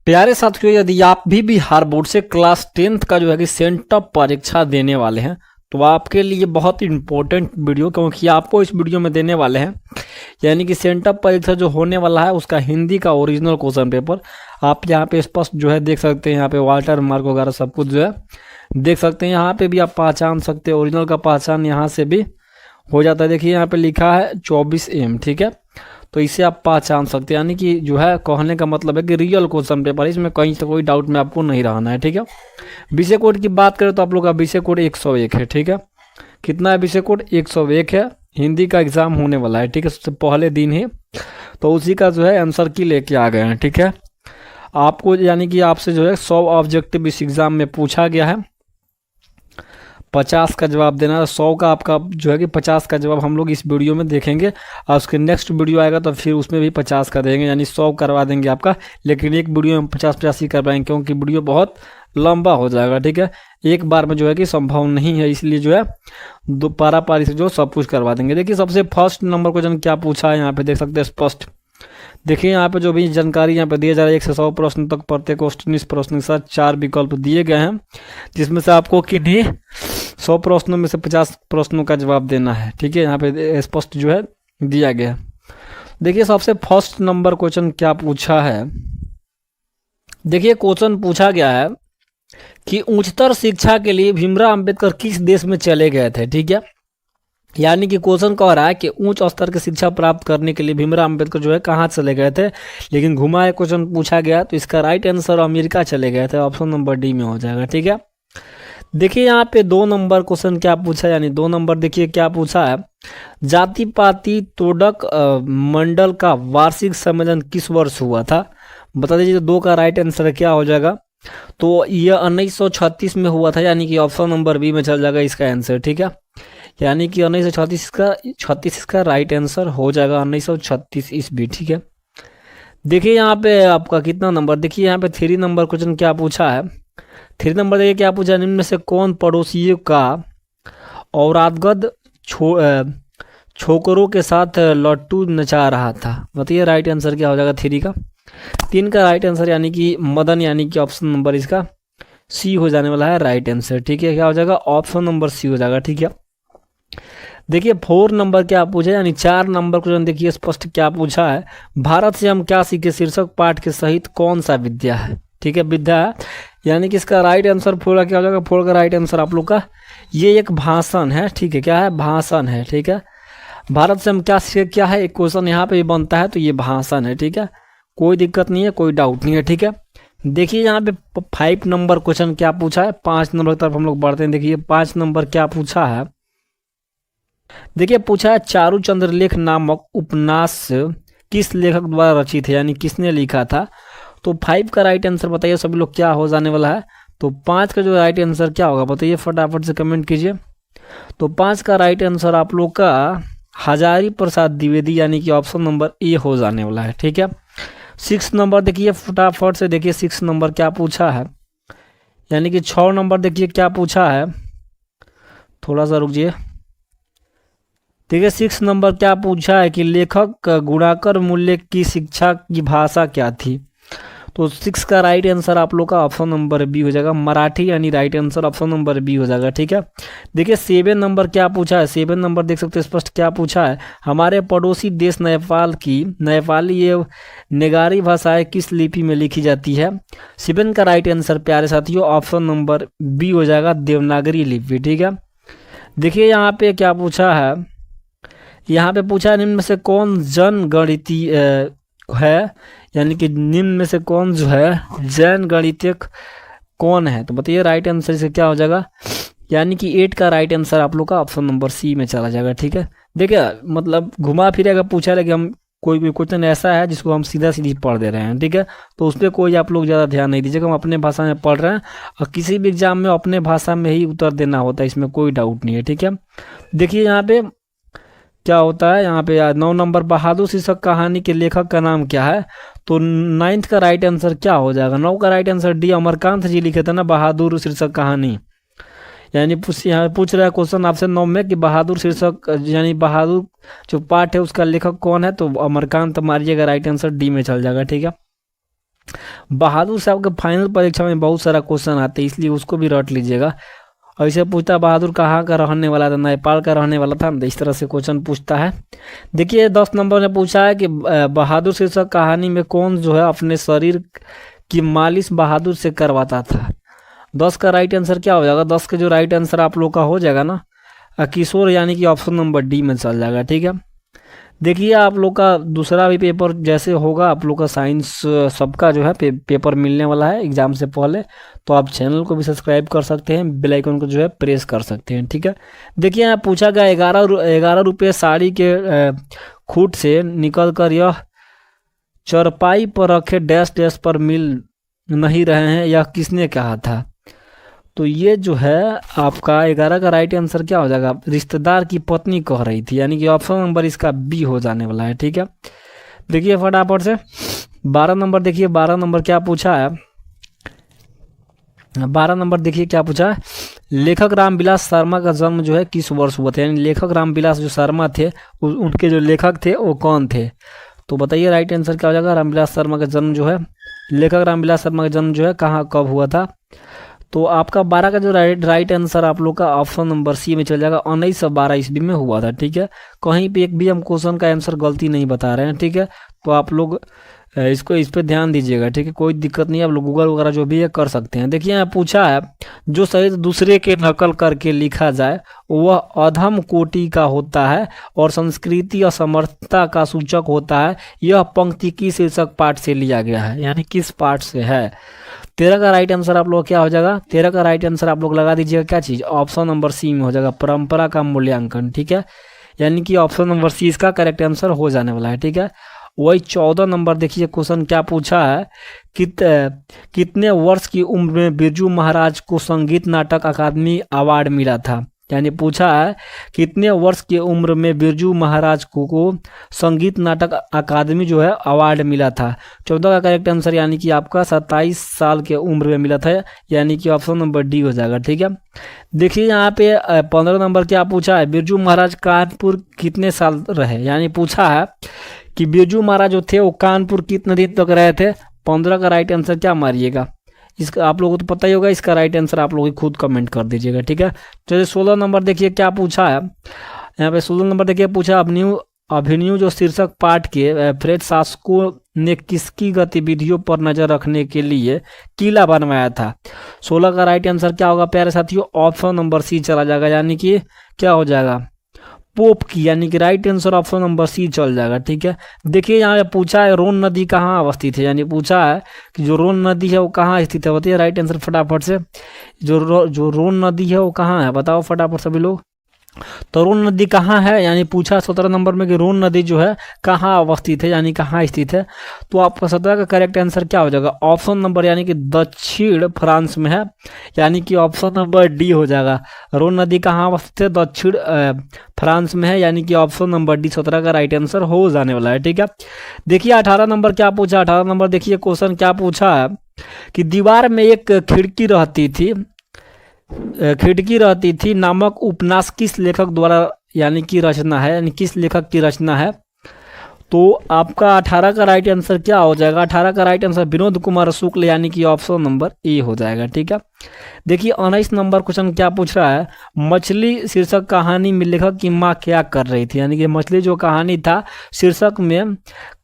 प्यारे साथियों, यदि आप भी बिहार बोर्ड से क्लास 10th का जो है कि सेंटअप परीक्षा देने वाले हैं तो आपके लिए बहुत इंपॉर्टेंट वीडियो, क्योंकि आपको इस वीडियो में देने वाले हैं यानी कि सेंटअप परीक्षा जो होने वाला है उसका हिंदी का ओरिजिनल क्वेश्चन पेपर। आप यहाँ पे स्पष्ट जो है देख सकते हैं, यहाँ पे वाटर मार्क वगैरह सब कुछ जो है देख सकते हैं। यहाँ पे भी आप पहचान सकते हैं, ओरिजिनल का पहचान यहाँ से भी हो जाता है। देखिए यहाँ पे लिखा है 24M, ठीक है, तो इसे आप पहचान सकते हैं। यानी कि जो है कहने का मतलब है कि रियल क्वेश्चन पेपर, इसमें कहीं से कोई डाउट में आपको नहीं रहना है, ठीक है। विषय कोड की बात करें तो आप लोग का विषय कोड 101 है, ठीक है। कितना है विषय कोड? 101 है। हिंदी का एग्जाम होने वाला है, ठीक है, सबसे पहले दिन ही, तो उसी का जो है आंसर की लेके आ गए हैं, ठीक है। आपको यानी कि आपसे जो है 100 ऑब्जेक्टिव इस एग्जाम में पूछा गया है, 50 का जवाब देना है। 100 का आपका जो है कि 50 का जवाब हम लोग इस वीडियो में देखेंगे और उसके नेक्स्ट वीडियो आएगा तो फिर उसमें भी 50 का देंगे, यानी 100 करवा देंगे आपका। लेकिन एक वीडियो में 50-50 ही करवाएंगे क्योंकि वीडियो बहुत लंबा हो जाएगा, ठीक है। एक बार में जो है कि संभव नहीं है, इसलिए जो है दो पारी से जो सब कुछ करवा देंगे। देखिए सबसे फर्स्ट नंबर क्वेश्चन क्या पूछा है, यहाँ पे देख सकते हैं स्पष्ट। देखिए यहाँ पे जो भी जानकारी यहाँ पे दिया जा रहा है, 1 से 100 प्रश्न तक प्रत्येक क्वेश्चन इस प्रश्न के साथ 4 विकल्प दिए गए हैं, जिसमें से आपको किन्हीं 100 प्रश्नों में से 50 प्रश्नों का जवाब देना है, ठीक है। यहाँ पे स्पष्ट जो है दिया गया है। देखिए सबसे फर्स्ट नंबर क्वेश्चन क्या पूछा है। देखिए क्वेश्चन पूछा गया है कि उच्चतर शिक्षा के लिए भीमराव अंबेडकर किस देश में चले गए थे, ठीक है। यानी कि क्वेश्चन कह रहा है कि उच्च स्तर की शिक्षा प्राप्त करने के लिए भीमराव अंबेडकर जो है कहाँ चले गए थे, लेकिन घुमा क्वेश्चन पूछा गया तो इसका राइट आंसर अमेरिका चले गए थे, ऑप्शन नंबर डी में हो जाएगा, ठीक है। देखिए यहाँ पे 2 नंबर क्वेश्चन क्या पूछा, यानी 2 नंबर देखिए क्या पूछा है। जाति पाति तोड़क मंडल का वार्षिक सम्मेलन किस वर्ष हुआ था, बता दीजिए। 2 का राइट आंसर क्या हो जाएगा, तो यह 1936 में हुआ था, यानी कि ऑप्शन नंबर बी में चल जाएगा इसका आंसर, ठीक है। यानी कि 1936 इसका राइट आंसर हो जाएगा, 1936 ईस्वी, ठीक है। देखिए यहाँ पे आपका कितना नंबर, देखिए यहाँ पे 3 नंबर क्वेश्चन क्या पूछा है। 3 नंबर देखिए क्या पूछा, निम्न में से कौन पड़ोसियों का औरतगद छोकरों के साथ लट्टू नचा रहा था, बताइए राइट आंसर क्या हो जाएगा 3 का। 3 का राइट आंसर यानी कि मदन, यानी कि ऑप्शन नंबर इसका सी हो जाने वाला है राइट आंसर, ठीक है। क्या हो जाएगा, ऑप्शन नंबर सी हो जाएगा, ठीक है। देखिए 4 नंबर क्या पूछा, यानी 4 नंबर क्वेश्चन देखिए स्पष्ट क्या पूछा है। भारत से हम क्या सीखे शीर्षक पाठ के सहित कौन सा विद्या है, ठीक है, विद्या है। यानी कि इसका राइट आंसर 4 का क्या हो जाएगा, 4 का राइट आंसर आप लोग का ये एक भाषण है, ठीक है। क्या है, भाषण है, ठीक है। भारत से हम क्या सीखे, क्या है, एक क्वेश्चन यहाँ पे भी बनता है तो ये भाषण है, ठीक है। कोई दिक्कत नहीं है, कोई डाउट नहीं है, ठीक है। देखिए यहाँ पे 5 नंबर क्वेश्चन क्या पूछा है। 5 नंबर की तरफ हम लोग बढ़ते हैं। देखिए 5 नंबर क्या पूछा है। देखिए पूछा है चारुचंद्र लेख नामक उपन्यास किस लेखक द्वारा रचित है, यानी किसने लिखा था। तो 5 का राइट आंसर बताइए सभी लोग क्या हो जाने वाला है। तो 5 का जो राइट आंसर क्या होगा बताइए, फटाफट से कमेंट कीजिए। तो 5 का राइट आंसर आप लोग का हजारी प्रसाद द्विवेदी, यानी कि ऑप्शन नंबर ए हो जाने वाला है, ठीक है। 6 नंबर देखिए फटाफट से, देखिए 6 नंबर क्या पूछा है, यानी कि 6 नंबर देखिए क्या पूछा है, थोड़ा सा रुकिए। देखिए 6 नंबर क्या पूछा है कि लेखक गुणाकर मूल्य की शिक्षा की भाषा क्या थी। तो 6 का राइट आंसर आप लोग का ऑप्शन नंबर बी हो जाएगा, मराठी, यानी right answer option number B हो जाएगा, ठीक है। देखिए 7 नंबर क्या पूछा है। 7 नंबर देख सकते हैं स्पष्ट क्या पूछा है। हमारे पड़ोसी देश नेपाल की नेपाली ये नेगारी भाषाएं किस लिपि में लिखी जाती है। 7 का राइट आंसर प्यारे साथियों ऑप्शन नंबर बी हो जाएगा, देवनागरी लिपि, ठीक है। देखिए यहाँ पे क्या पूछा है, यहाँ पे पूछा है निम्न में से कौन जनगणितीय है, यानी कि निम्न में से कौन जो है जैन गणितज्ञ कौन है। तो बताइए राइट आंसर से क्या हो जाएगा, यानी कि 8 का राइट आंसर आप लोग का ऑप्शन नंबर सी में चला जाएगा, ठीक है। देखिए मतलब घुमा फिरेगा पूछा, लेकिन हम कोई भी क्वेश्चन ऐसा है जिसको हम सीधा सीधी पढ़ दे रहे हैं, ठीक है। तो उस पर कोई आप लोग ज़्यादा ध्यान नहीं दीजिएगा, हम अपने भाषा में पढ़ रहे हैं और किसी भी एग्जाम में अपने भाषा में ही उत्तर देना होता है, इसमें कोई डाउट नहीं है, ठीक है। देखिए यहाँ पे क्या होता है, यहाँ पे 9 नंबर बहादुर शीर्षक कहानी के लेखक का नाम क्या है। तो 9th का राइट आंसर क्या हो जाएगा, 9 का राइट आंसर डी, अमरकांत जी लिखे थे ना बहादुर शीर्षक कहानी। यानी यहाँ पूछ रहा है क्वेश्चन आपसे 9 में कि बहादुर शीर्षक यानी बहादुर जो पाठ है उसका लेखक कौन है, तो अमरकांत मारिएगा, राइट आंसर डी में चल जाएगा, ठीक है। बहादुर साहब के फाइनल परीक्षा में बहुत सारा क्वेश्चन आते हैं, इसलिए उसको भी रट लीजिएगा। और इसे पूछता बहादुर कहाँ का रहने वाला था, नेपाल का रहने वाला था, तो इस तरह से क्वेश्चन पूछता है। देखिए 10 नंबर ने पूछा है कि बहादुर शीर्षक कहानी में कौन जो है अपने शरीर की मालिश बहादुर से करवाता था। 10 का राइट आंसर क्या हो जाएगा, 10 का जो राइट आंसर आप लोग का हो जाएगा ना किशोर, यानी कि ऑप्शन नंबर डी में चल जाएगा। ठीक है, देखिए आप लोग का दूसरा भी पेपर जैसे होगा, आप लोग का साइंस सबका जो है पेपर मिलने वाला है एग्जाम से पहले, तो आप चैनल को भी सब्सक्राइब कर सकते हैं, बेल आइकन को जो है प्रेस कर सकते हैं। ठीक है, देखिए यहाँ पूछा गया 11 रुपये साड़ी के खूट से निकल कर यह चरपाई पर रखे डैश डैश पर मिल नहीं रहे हैं, यह किसने कहा था। तो ये जो है आपका 11 का राइट आंसर क्या हो जाएगा, रिश्तेदार की पत्नी कह रही थी, यानी कि ऑप्शन नंबर इसका बी हो जाने वाला है। ठीक है, देखिए फटाफट से 12 नंबर देखिए, 12 नंबर क्या पूछा है, 12 नंबर देखिए क्या पूछा है, लेखक रामविलास शर्मा का जन्म जो है किस वर्ष हुआ था, यानी लेखक रामविलास जो शर्मा थे उनके जो लेखक थे वो कौन थे। तो बताइए राइट आंसर क्या हो जाएगा, रामविलास शर्मा का जन्म जो है, लेखक रामविलास शर्मा का जन्म जो है कहाँ कब हुआ था। तो आपका 12 का जो राइट आंसर आप लोग का ऑप्शन नंबर सी में चल जाएगा, 1912 ईस्वी में हुआ था। ठीक है, कहीं पे एक भी हम क्वेश्चन का आंसर गलती नहीं बता रहे हैं। ठीक है, तो आप लोग इस पे ध्यान दीजिएगा। ठीक है, कोई दिक्कत नहीं है, आप लोग गूगल वगैरह जो भी है कर सकते हैं। देखिए यहाँ पूछा है, जो शहीद दूसरे के नकल करके लिखा जाए वह अधम कोटि का होता है और संस्कृति और समर्थता का सूचक होता है, यह पंक्ति की शीर्षक पाठ से लिया गया है, यानी किस पाठ से है। 13 का राइट आंसर आप लोग क्या हो जाएगा, 13 का राइट आंसर आप लोग लगा दीजिएगा क्या चीज़, ऑप्शन नंबर सी में हो जाएगा, परंपरा का मूल्यांकन। ठीक है, यानी कि ऑप्शन नंबर सी इसका करेक्ट आंसर हो जाने वाला है। ठीक है, वही 14 नंबर देखिए क्वेश्चन क्या पूछा है, कितने वर्ष की उम्र में बिरजू महाराज को संगीत नाटक अकादमी अवार्ड मिला था, यानी पूछा है कितने वर्ष की उम्र में बिरजू महाराज को संगीत नाटक अकादमी जो है अवार्ड मिला था। 14 का करेक्ट आंसर यानी कि आपका 27 साल के उम्र में मिला था, यानी कि ऑप्शन नंबर डी हो जाएगा। ठीक है, देखिए यहाँ पे 15 नंबर क्या पूछा है, बिरजू महाराज कानपुर कितने साल रहे, यानी पूछा है कि बिरजू महाराज जो थे वो कानपुर कितने दिन तक रहे थे। 15 का राइट आंसर क्या मारिएगा, इसका आप लोगों को तो पता ही होगा, इसका राइट आंसर आप लोग खुद कमेंट कर दीजिएगा। ठीक है, चलिए 16 नंबर देखिए क्या पूछा है, यहाँ पे 16 नंबर देखिए पूछा, अभिनव जो शीर्षक पाठ के फ्रेंच शासकों ने किसकी गतिविधियों पर नजर रखने के लिए किला बनवाया था। 16 का राइट आंसर क्या होगा प्यारे साथियों, ऑप्शन नंबर सी चला जाएगा, यानी कि क्या हो जाएगा, पोप की, यानी कि right answer option number C चल जाएगा। ठीक है, देखिए यहाँ पे पूछा है रोन नदी कहाँ अवस्थित है, यानी पूछा है कि जो रोन नदी है वो कहाँ स्थित है, बताइए राइट आंसर फटाफट से, जो रोन नदी है वो कहाँ है, बताओ फटाफट सभी लोग। तो रोन नदी कहाँ है, यानी पूछा 17 नंबर में कि रोन नदी जो है कहाँ अवस्थित है, यानी कहाँ स्थित है। तो आपका 17 का करेक्ट आंसर क्या हो जाएगा, ऑप्शन नंबर यानी कि दक्षिण फ्रांस में है, यानी कि ऑप्शन नंबर डी हो जाएगा। रोन नदी कहाँ अवस्थित है, दक्षिण फ्रांस में है, यानी कि ऑप्शन नंबर डी 17 का राइट आंसर हो जाने वाला है। ठीक है, देखिए 18 नंबर क्या पूछा, 18 नंबर देखिए क्वेश्चन क्या पूछा है कि दीवार में एक खिड़की रहती थी नामक उपन्यास किस लेखक द्वारा यानी कि रचना है, यानी किस लेखक की रचना है। तो आपका 18 का राइट आंसर क्या हो जाएगा, 18 का राइट आंसर विनोद कुमार शुक्ल, यानी कि ऑप्शन नंबर ए हो जाएगा। ठीक है, देखिए 19 नंबर क्वेश्चन क्या पूछ रहा है, मछली शीर्षक कहानी में लेखक की माँ क्या कर रही थी, यानी कि मछली जो कहानी था शीर्षक में,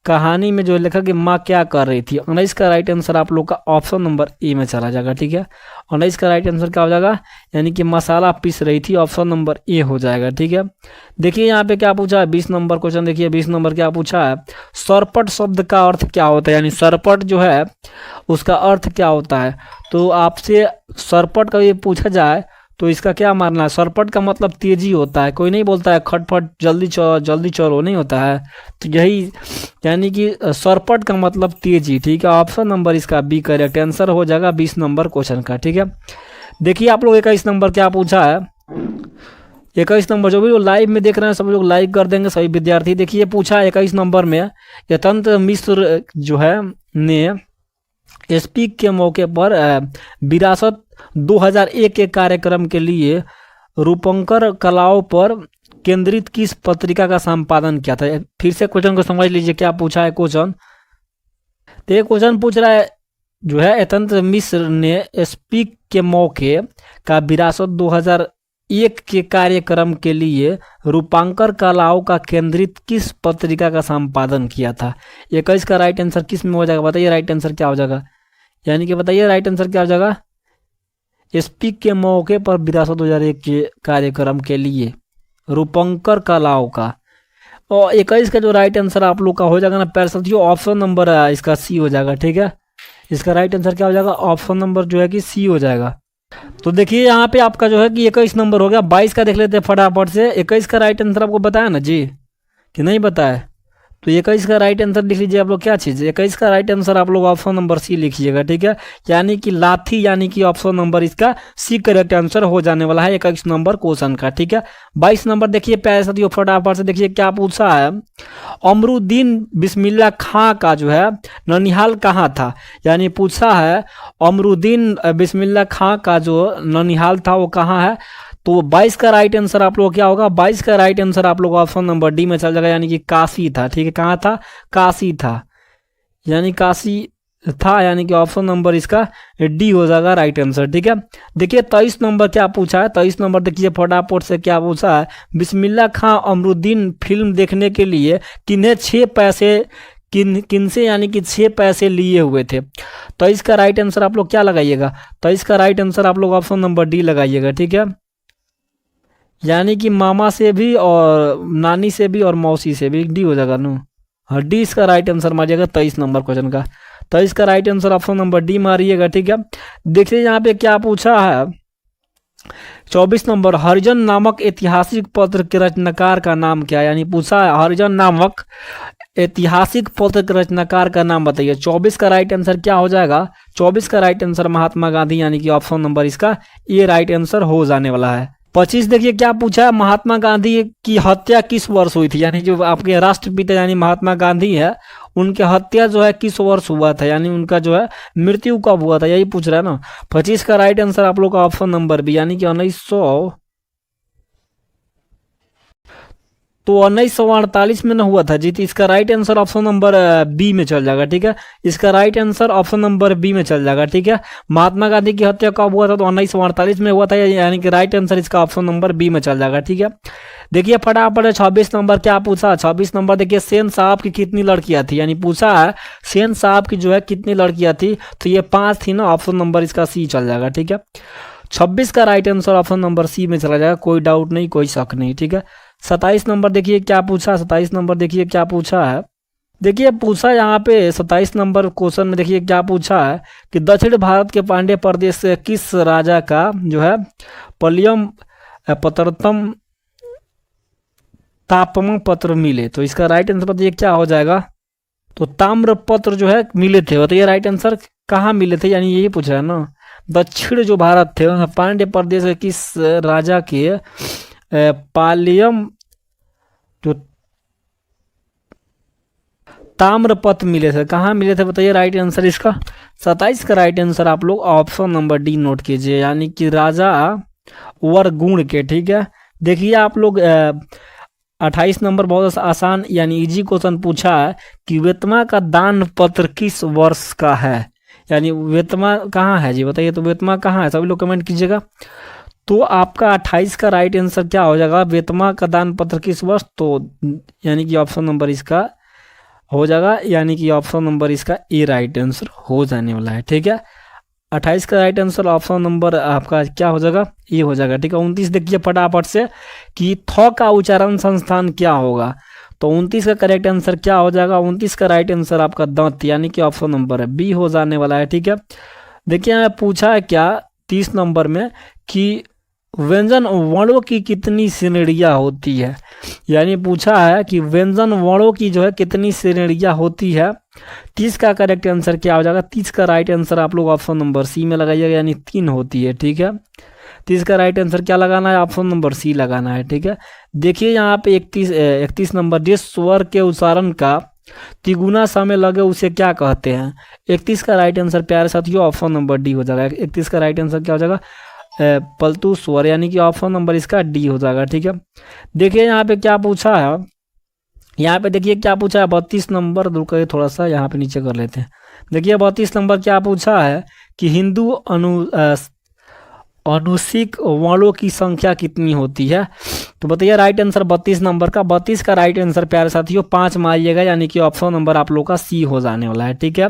कहानी में जो लेखक की माँ क्या कर रही थी। 19 का राइट आंसर आप लोग का ऑप्शन नंबर ए में चला जाएगा। ठीक है, 19 का राइट आंसर क्या हो जाएगा, यानी कि मसाला पीस रही थी, ऑप्शन नंबर ए हो जाएगा। ठीक है, देखिए यहाँ पे क्या पूछा है 20 नंबर क्वेश्चन, देखिए 20 नंबर क्या पूछा है, सरपट शब्द का अर्थ क्या होता है, यानी सरपट जो है उसका अर्थ क्या होता है। तो आपसे सरपट का ये पूछा जाए तो इसका क्या मानना है, सरपट का मतलब तेजी होता है, कोई नहीं बोलता है खटपट जल्दी चलो नहीं होता है, तो यही यानी कि सरपट का मतलब तेजी। ठीक है, ऑप्शन नंबर इसका बी करेक्ट आंसर हो जाएगा 20 नंबर क्वेश्चन का। ठीक है, देखिए आप लोग 21 नंबर क्या पूछा है, 21 नंबर जो भी लोग लाइव में देख रहे हैं सभी लोग लाइक कर देंगे सभी विद्यार्थी। देखिए पूछा 21 नंबर में, यतंत्र मिश्र जो है ने स्पीक के मौके पर विरासत 2001 के कार्यक्रम के लिए रूपंकर कलाओं पर केंद्रित किस पत्रिका का संपादन किया था। फिर से क्वेश्चन को समझ लीजिए क्या पूछा है क्वेश्चन, तो ये क्वेश्चन पूछ रहा है जो है यतंत्र मिश्र ने स्पीक के मौके का विरासत 2001 के कार्यक्रम के लिए रूपांकर कलाओं का केंद्रित किस पत्रिका का संपादन किया था? 21 का राइट आंसर किस में हो जाएगा? बताइए राइट आंसर क्या हो जाएगा, यानी कि बताइए राइट आंसर क्या हो जाएगा? स्पीक के मौके पर विरासत 2001 के कार्यक्रम के लिए रूपांकर कलाओं का। और 21 का जो राइट आंसर आप लोग का हो जाएगा ना प्यारे साथियों, ऑप्शन नंबर इसका सी हो जाएगा। ठीक है, इसका राइट आंसर क्या हो जाएगा? ऑप्शन नंबर जो है कि सी हो जाएगा। तो देखिए यहाँ पे आपका जो है कि 21 नंबर हो गया। 22 का देख लेते हैं फटाफट से। 21 का राइट आंसर आपको बताया ना जी कि नहीं बताया? तो 21 का राइट आंसर लिख लीजिए आप लोग। क्या चीज़? 21 का राइट आंसर आप लोग ऑप्शन नंबर सी लिखिएगा। ठीक है, यानी कि लाठी, यानी कि ऑप्शन नंबर इसका सी करेक्ट आंसर हो जाने वाला है 21 नंबर क्वेश्चन का। ठीक है, 22 नंबर देखिए प्यारे साथियों फटाफट से देखिए क्या पूछा है। अमरुद्दीन बिस्मिल्लाह खां का जो है ननिहाल कहाँ था? यानी पूछा है अमरुद्दीन बिस्मिल्लाह खां का जो ननिहाल था वो कहाँ है? तो 22 का राइट आंसर आप लोग क्या होगा? 22 का राइट आंसर आप लोग ऑप्शन नंबर डी में चल जाएगा, यानी कि काशी था। ठीक है, कहाँ था? काशी था, यानी काशी था, यानी कि ऑप्शन नंबर इसका डी हो जाएगा राइट आंसर। ठीक है, देखिए 23 नंबर क्या पूछा है। 23 नंबर देखिए फटाफट से क्या पूछा है। बिस्मिल्लाह खां अमरुद्दीन फिल्म देखने के लिए किन्हें 6 पैसे किनसे यानी कि 6 पैसे लिए हुए थे? तो इसका राइट आंसर आप लोग क्या लगाइएगा? तो इसका राइट आंसर आप लोग ऑप्शन नंबर डी लगाइएगा। ठीक है, यानी कि मामा से भी और नानी से भी और मौसी से भी, डी हो जाएगा नो। हाँ, डी इसका राइट आंसर मारिएगा 23 नंबर क्वेश्चन का। 23 का right answer option number D मारिएगा। ठीक है, देखिए यहाँ पे क्या पूछा है। 24 नंबर हरिजन नामक ऐतिहासिक पत्र के रचनाकार का नाम क्या है? यानी पूछा है हरिजन नामक ऐतिहासिक पत्र के रचनाकार का नाम बताइए। 24 का राइट आंसर क्या हो जाएगा? 24 का राइट आंसर महात्मा गांधी, यानी कि ऑप्शन नंबर इसका ये राइट आंसर हो जाने वाला है। 25 देखिए क्या पूछा है। महात्मा गांधी की हत्या किस वर्ष हुई थी? यानी जो आपके राष्ट्रपिता यानी महात्मा गांधी है, उनकी हत्या जो है किस वर्ष हुआ था, यानी उनका जो है मृत्यु कब हुआ था, यही पूछ रहा है ना। 25 का राइट आंसर आप लोग का ऑप्शन नंबर बी, यानी कि 1948 में ना हुआ था जी। तो इसका right answer option number B में चल जाएगा। ठीक है, इसका right answer option number B में चल जाएगा। ठीक है, महात्मा गांधी की हत्या कब हुआ था? तो 1948 में हुआ था, यानी कि राइट आंसर इसका ऑप्शन नंबर बी में चल जाएगा। ठीक है, देखिए फटाफट 26 नंबर क्या पूछा। 26 नंबर देखिए सेन साहब की कितनी लड़कियां थी? यानी पूछा है सेन साहब की जो है कितनी लड़कियां थी? तो ये 5 थी ना, ऑप्शन नंबर इसका सी चल जाएगा। ठीक है, 26 का right answer option number C में चला जाएगा, कोई डाउट नहीं, कोई शक नहीं। ठीक है, 27 नंबर देखिए क्या पूछा। 27 नंबर देखिए क्या पूछा है। देखिए पूछा यहाँ पे 27 नंबर क्वेश्चन में देखिए क्या पूछा है कि दक्षिण भारत के पांड्य प्रदेश से किस राजा का जो है पल्यम पत्रतम तापम पत्र मिले? तो इसका राइट आंसर बताइए क्या हो जाएगा? तो ताम्र पत्र जो है मिले थे, बताइए राइट आंसर कहाँ मिले थे, यानी यही पूछ रहा है ना। दक्षिण जो भारत थे पांड्य प्रदेश के किस राजा के पालियम जो ताम्रपत्र मिले थे, कहाँ मिले थे बताइए राइट आंसर इसका। 27 का राइट आंसर आप लोग ऑप्शन नंबर डी नोट कीजिए, यानी कि राजा वरगुण के। ठीक है, देखिए आप लोग 28 नंबर बहुत आसान यानी इजी क्वेश्चन पूछा है कि वेतमा का दान पत्र किस वर्ष का है? यानी वेतमा कहाँ है जी बताइए। तो वेतमा कहाँ है, सभी लोग कमेंट कीजिएगा। तो आपका 28 का राइट आंसर क्या हो जाएगा? वेतमा का दान पत्र किस वर्ष? तो यानी कि ऑप्शन नंबर इसका हो जाएगा, यानी कि ऑप्शन नंबर इसका ए राइट आंसर हो जाने वाला है। ठीक है, 28 का राइट आंसर ऑप्शन नंबर आपका क्या हो जाएगा? ए हो जाएगा। ठीक है, 29 देखिए फटाफट से कि थ का उच्चारण संस्थान क्या होगा? तो 29 का करेक्ट आंसर क्या हो जाएगा? 29 का राइट आंसर आपका दंत, यानी कि ऑप्शन नंबर बी हो जाने वाला है। ठीक है, देखिए यहाँ पूछा है क्या 30 नंबर में कि व्यंजन वर्णों की कितनी श्रेणियाँ होती है? यानी पूछा है कि व्यंजन वर्णों की जो है कितनी श्रेणियाँ होती है। 30 का करेक्ट आंसर क्या हो जाएगा? 30 का राइट आंसर आप लोग ऑप्शन नंबर सी में लगाइएगा, यानी 3 होती है। ठीक है, 30 का राइट आंसर क्या लगाना है? ऑप्शन नंबर सी लगाना है। ठीक है, देखिए यहाँ पे 31 नंबर जिस स्वर के उच्चारण का तिगुना समय लगे उसे क्या कहते हैं? 31 का राइट आंसर प्यारे साथियों ऑप्शन नंबर डी हो जाएगा। 31 का राइट आंसर क्या हो जाएगा? पलटू स्वर, यानी कि ऑप्शन नंबर इसका डी हो जाएगा। ठीक है, देखिए यहाँ पे क्या पूछा है यहाँ पे देखिए क्या पूछा है, 32 नंबर, दूर करिए थोड़ा सा, यहाँ पे नीचे कर लेते हैं। देखिए 32 नंबर क्या पूछा है कि हिंदू अनुसिक वर्णों की संख्या कितनी होती है। तो बताइए राइट आंसर 32 नंबर का, 32 का राइट आंसर प्यारे साथियों 5 मारिएगा, यानी कि ऑप्शन नंबर आप लोग का सी हो जाने वाला है। ठीक है,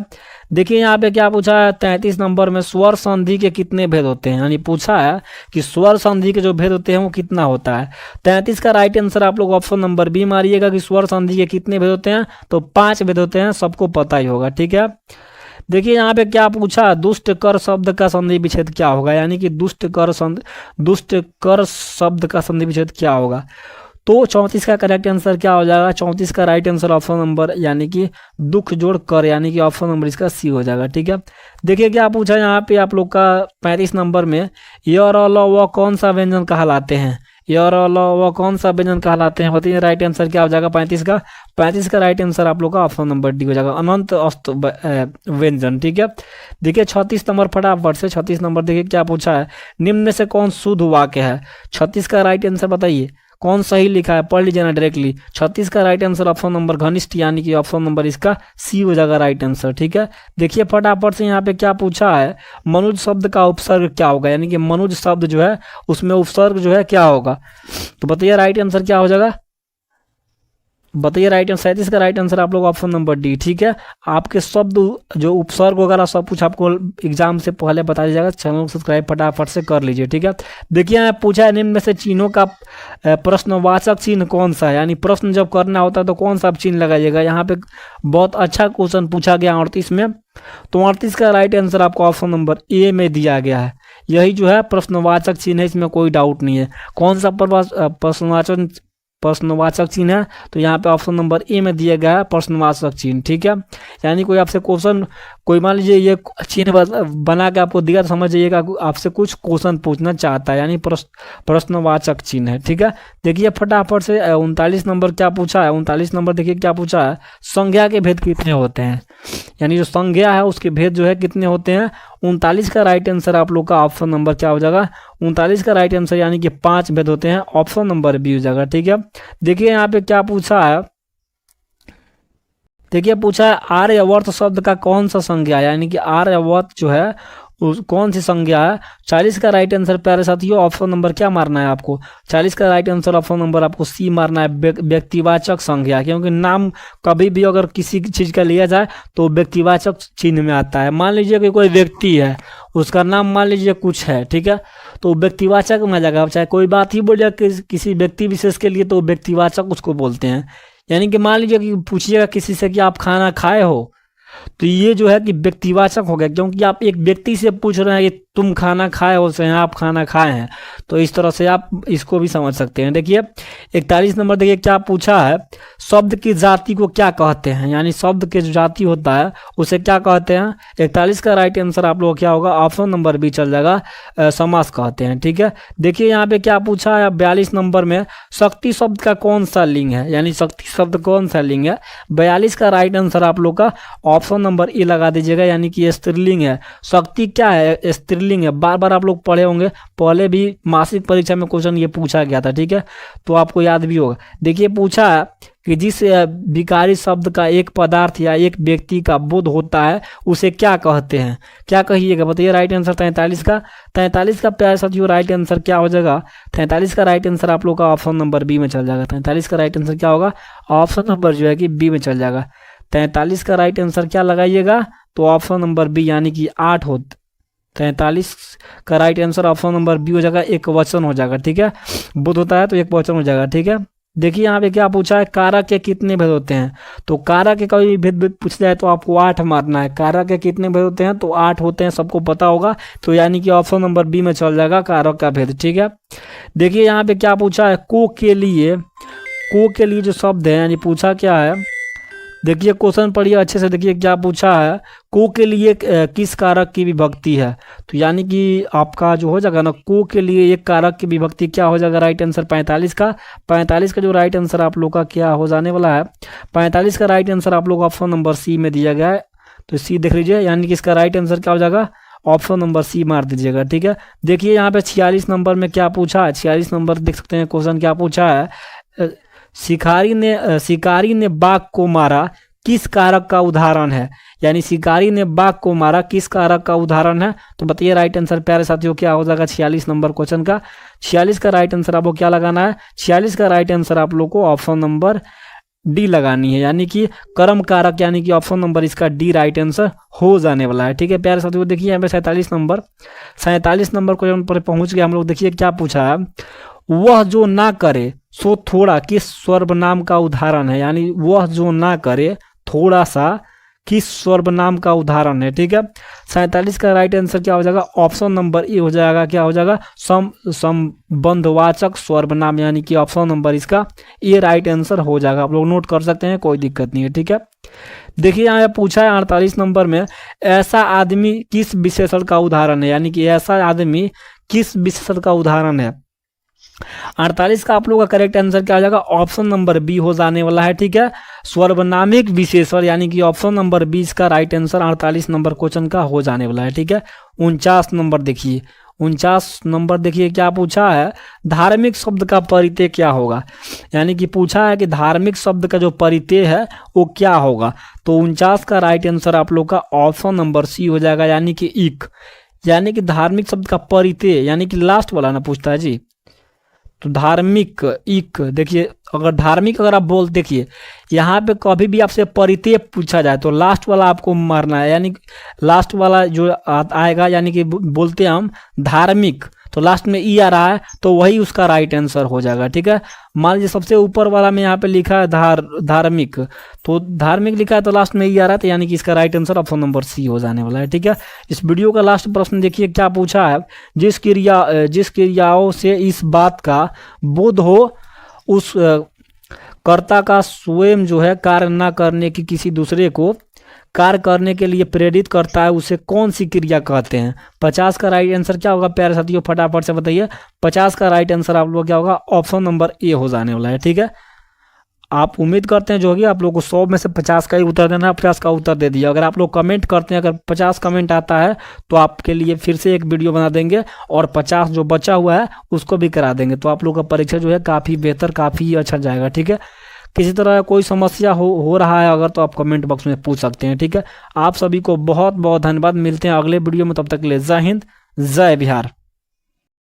देखिए यहाँ पे क्या पूछा है, 33 नंबर में स्वर संधि के कितने भेद होते हैं, यानी पूछा है कि स्वर संधि के जो भेद होते हैं वो कितना होता है। 33 का राइट आंसर आप लोग ऑप्शन नंबर बी मारिएगा कि स्वर संधि के कितने भेद होते हैं, तो 5 भेद होते हैं, सबको पता ही होगा। ठीक है, देखिए यहाँ पे क्या पूछा, दुष्ट कर शब्द का संधि विच्छेद क्या होगा, यानी कि दुष्ट कर शब्द का संधि विच्छेद क्या होगा। तो 34 का करेक्ट आंसर क्या हो जाएगा, 34 का राइट आंसर ऑप्शन नंबर यानी कि दुख जोड़ कर, यानी कि ऑप्शन नंबर इसका सी हो जाएगा। ठीक है, देखिए क्या पूछा यहाँ पे आप लोग का 35 नंबर में, य और ल व कौन सा व्यंजन कहलाते हैं, य और ल व कौन सा व्यंजन कहलाते हैं, बताइए राइट आंसर क्या हो जाएगा 35 का राइट आंसर आप लोग का ऑप्शन नंबर डी हो जाएगा, अनंत अस्त व्यंजन। ठीक है, देखिए 36 नंबर फटाफट से, 36 नंबर देखिए क्या पूछा है, निम्न में से कौन शुद्ध वाक्य है। 36 का राइट आंसर बताइए कौन सही लिखा है, पढ़ लीजिए ना डायरेक्टली। 36 का राइट आंसर ऑप्शन नंबर घनिष्ठ, यानी कि ऑप्शन नंबर इसका सी हो जाएगा राइट आंसर। ठीक है, देखिए फटाफट से यहाँ पे क्या पूछा है, मनुज शब्द का उपसर्ग क्या होगा, यानी कि मनुज शब्द जो है उसमें उपसर्ग जो है क्या होगा। तो बताइए राइट आंसर क्या हो जाएगा, बताइए राइट आंसर। 37 का राइट आंसर आप लोग ऑप्शन नंबर डी। ठीक है, आपके शब्द जो उपसर्ग वगैरह सब कुछ आपको एग्जाम से पहले बता दिया जाएगा, चैनल को सब्सक्राइब फटाफट से कर लीजिए। ठीक है, देखिए यहाँ पूछा है निम्न में से चिन्हों का प्रश्नवाचक चिन्ह कौन सा है, यानी प्रश्न जब करना होता है तो कौन सा चिन्ह लगाइएगा। यहाँ पे बहुत अच्छा क्वेश्चन पूछा गया 38 में, तो 38 का राइट आंसर आपको ऑप्शन नंबर ए में दिया गया है, यही जो है प्रश्नवाचक चिन्ह है, इसमें कोई डाउट नहीं है। कौन सा प्रश्नवाचक चिन्ह है, तो यहाँ पे ऑप्शन नंबर ए में दिया गया है प्रश्नवाचक चिन्ह। ठीक है, यानी कोई आपसे क्वेश्चन, कोई मान लीजिए ये चिन्ह बना के आपको दिया, तो समझ जाइएगा आपसे कुछ क्वेश्चन पूछना चाहता है, यानी प्रश्नवाचक चिन्ह है। ठीक है, देखिए फटाफट से 39 नंबर क्या पूछा है, 39 नंबर देखिए क्या पूछा है, संज्ञा के भेद कितने होते हैं, यानी जो संज्ञा है उसके भेद जो है कितने होते हैं। 39 का राइट आंसर आप लोग का ऑप्शन नंबर क्या हो जाएगा, 39 का राइट आंसर यानी कि 5 भेद होते हैं, ऑप्शन नंबर बी हो जाएगा। ठीक है, देखिए यहाँ पे क्या पूछा है, देखिए पूछा है आर्यवर्त शब्द का कौन सा संज्ञा है, यानी कि आर्यवर्त जो है कौन सी संज्ञा है। 40 का राइट आंसर प्यारे साथियों ऑप्शन नंबर क्या मारना है आपको, 40 का राइट आंसर ऑप्शन नंबर आपको सी मारना है, व्यक्तिवाचक संज्ञा, क्योंकि नाम कभी भी अगर किसी चीज़ का लिया जाए तो व्यक्तिवाचक चिन्ह में आता है। मान लीजिए कि कोई व्यक्ति है, उसका नाम मान लीजिए कुछ है, ठीक है, तो व्यक्तिवाचक में आ जाएगा, चाहे कोई बात ही बोल जाए किसी व्यक्ति विशेष के लिए तो व्यक्तिवाचक उसको बोलते हैं। यानी कि मान लीजिए कि पूछिएगा किसी से कि आप खाना खाए हो, तो ये जो है कि व्यक्तिवाचक हो गया, क्योंकि आप एक व्यक्ति से पूछ रहे हैं कि तुम खाना खाए हो, से आप खाना खाए हैं, तो इस तरह से आप इसको भी समझ सकते हैं। देखिए 41 नंबर देखिए क्या पूछा है, शब्द की जाति को क्या कहते हैं, यानी शब्द के जो जाति होता है उसे क्या कहते हैं। 41 का राइट आंसर आप लोग क्या होगा, ऑप्शन नंबर बी चल जाएगा, समास कहते हैं। ठीक है, देखिए यहाँ पे क्या पूछा है 42 नंबर में, शक्ति शब्द का कौन सा लिंग है, यानी शक्ति शब्द कौन सा लिंग है। 42 का राइट आंसर आप लोग का ऑप्शन नंबर ए लगा दीजिएगा, यानी कि स्त्रीलिंग है। शक्ति क्या है, स्त्रीलिंग है, बार बार आप लोग पढ़े होंगे, पहले भी मासिक परीक्षा में क्वेश्चन ये पूछा गया था। ठीक है, तो आपको याद भी होगा। देखिए पूछा है कि जिस विकारी शब्द का एक पदार्थ या एक व्यक्ति का बोध होता है उसे क्या कहते हैं, क्या कहिएगा, बताइए राइट आंसर 43 का। 43 का प्यारे साथियों राइट आंसर क्या हो जाएगा, 43 का राइट आंसर आप लोग का ऑप्शन नंबर बी में चल जाएगा। 43 का राइट आंसर क्या होगा, ऑप्शन नंबर जो है कि बी में चल जाएगा। 43 का राइट आंसर क्या लगाइएगा, तो ऑप्शन नंबर बी यानी कि 8 हो। 43 का right answer option number B हो जाएगा, एक वचन हो जाएगा। ठीक है, बुध होता है तो एक वचन हो जाएगा। ठीक है, देखिए यहाँ पे क्या पूछा है, कारक के कितने भेद होते हैं, तो कारक के कभी भेद पूछ जाए तो आपको 8 मारना है। कारक के कितने भेद होते हैं, तो 8 होते हैं, सबको पता होगा, तो यानी कि ऑप्शन नंबर बी में चल जाएगा कारक का भेद। ठीक है, देखिए यहाँ पे क्या पूछा है, को के लिए जो शब्द है, यानी पूछा क्या है, देखिए क्वेश्चन पढ़िए अच्छे से, देखिए क्या पूछा है, को के लिए किस कारक की विभक्ति है, तो यानी कि आपका जो हो जाएगा ना, को के लिए एक कारक की विभक्ति क्या हो जाएगा, राइट आंसर 45 का। 45 का जो राइट आंसर आप लोग का क्या हो जाने वाला है, 45 का राइट आंसर आप लोग ऑप्शन नंबर सी में दिया गया है, तो सी देख लीजिए, यानी कि इसका राइट आंसर क्या हो जाएगा, ऑप्शन नंबर सी मार दीजिएगा। ठीक है, देखिए यहाँ पे 46 नंबर में क्या पूछा है, 46 नंबर देख सकते हैं क्वेश्चन क्या पूछा है, शिकारी ने बाघ को मारा किस कारक का उदाहरण है, यानी शिकारी ने बाघ को मारा किस कारक का उदाहरण है। तो बताइए राइट आंसर प्यारे साथियों क्या हो जाएगा 46 नंबर क्वेश्चन का। 46 का राइट आंसर आपको क्या लगाना है, 46 का राइट आंसर आप लोग को ऑप्शन नंबर डी लगानी है, यानी कि कर्म कारक, यानी कि ऑप्शन नंबर इसका डी राइट आंसर हो जाने वाला है। ठीक है प्यारे साथियों, देखिए यहाँ पे 47 नंबर क्वेश्चन पर पहुंच गए हम लोग। देखिए क्या पूछा है, वह जो ना करे सो थोड़ा किस सर्वनाम का उदाहरण है, यानी वह जो ना करे थोड़ा सा किस सर्वनाम का उदाहरण है। ठीक है 47 का राइट आंसर क्या हो जाएगा, ऑप्शन नंबर ए हो जाएगा। क्या हो जाएगा, संबंधवाचक सर्वनाम, यानी कि ऑप्शन नंबर इसका ए राइट आंसर हो जाएगा। आप लोग नोट कर सकते हैं, कोई दिक्कत नहीं है। ठीक है देखिए यहाँ पूछा है 48 नंबर में, ऐसा आदमी किस विशेषण का उदाहरण है, यानी कि ऐसा आदमी किस विशेषण का उदाहरण है। 48 का आप लोग का करेक्ट आंसर क्या हो जाएगा, ऑप्शन नंबर बी हो जाने वाला है। ठीक है सर्वनामिक विशेषण, यानी कि ऑप्शन नंबर 20 का राइट आंसर 48 नंबर क्वेश्चन का हो जाने वाला है। ठीक है 49 नंबर देखिए, 49 नंबर देखिए क्या पूछा है, धार्मिक शब्द का परिचय क्या होगा, यानी कि पूछा है कि धार्मिक शब्द का जो परिचय है वो क्या होगा। तो 49 का राइट आंसर आप लोग का ऑप्शन नंबर सी हो जाएगा, यानी कि इक, यानी कि धार्मिक शब्द का परिचय, यानी कि लास्ट वाला ना पूछता है जी। तो धार्मिक इक, देखिए अगर धार्मिक अगर आप बोल, देखिए यहाँ पे कभी भी आपसे परिचय पूछा जाए तो लास्ट वाला आपको मारना है, यानी लास्ट वाला जो आएगा, यानी कि बोलते हैं हम धार्मिक, तो लास्ट में ई आ रहा है तो वही उसका राइट आंसर हो जाएगा। ठीक है मान लीजिए सबसे ऊपर वाला में यहाँ पे लिखा है धार्मिक, तो धार्मिक लिखा है तो लास्ट में ई आ रहा है, तो यानी कि इसका right answer option number C हो जाने वाला है। ठीक है इस वीडियो का लास्ट प्रश्न देखिए क्या पूछा है, जिस क्रियाओं से इस बात का बोध हो उस कर्ता का स्वयं जो है कार्य न करने की किसी दूसरे को कार्य करने के लिए प्रेरित करता है, उसे कौन सी क्रिया कहते हैं। 50 का राइट आंसर क्या होगा प्यारे साथियों, फटाफट से बताइए। 50 का राइट आंसर आप लोग क्या होगा, ऑप्शन नंबर ए हो जाने वाला है। ठीक है आप उम्मीद करते हैं जो होगी आप लोग को 100 में से 50 का ही उत्तर देना है, 50 का उत्तर दे दिया। अगर आप लोग कमेंट करते हैं, अगर 50 कमेंट आता है तो आपके लिए फिर से एक वीडियो बना देंगे और 50 जो बचा हुआ है उसको भी करा देंगे, तो आप लोग का परीक्षा जो है काफ़ी बेहतर, काफ़ी अच्छा जाएगा। ठीक है किसी तरह कोई समस्या हो रहा है अगर, तो आप कमेंट बॉक्स में पूछ सकते हैं। ठीक है आप सभी को बहुत बहुत धन्यवाद, मिलते हैं अगले वीडियो में, तब तक के लिए जय हिंद जय बिहार।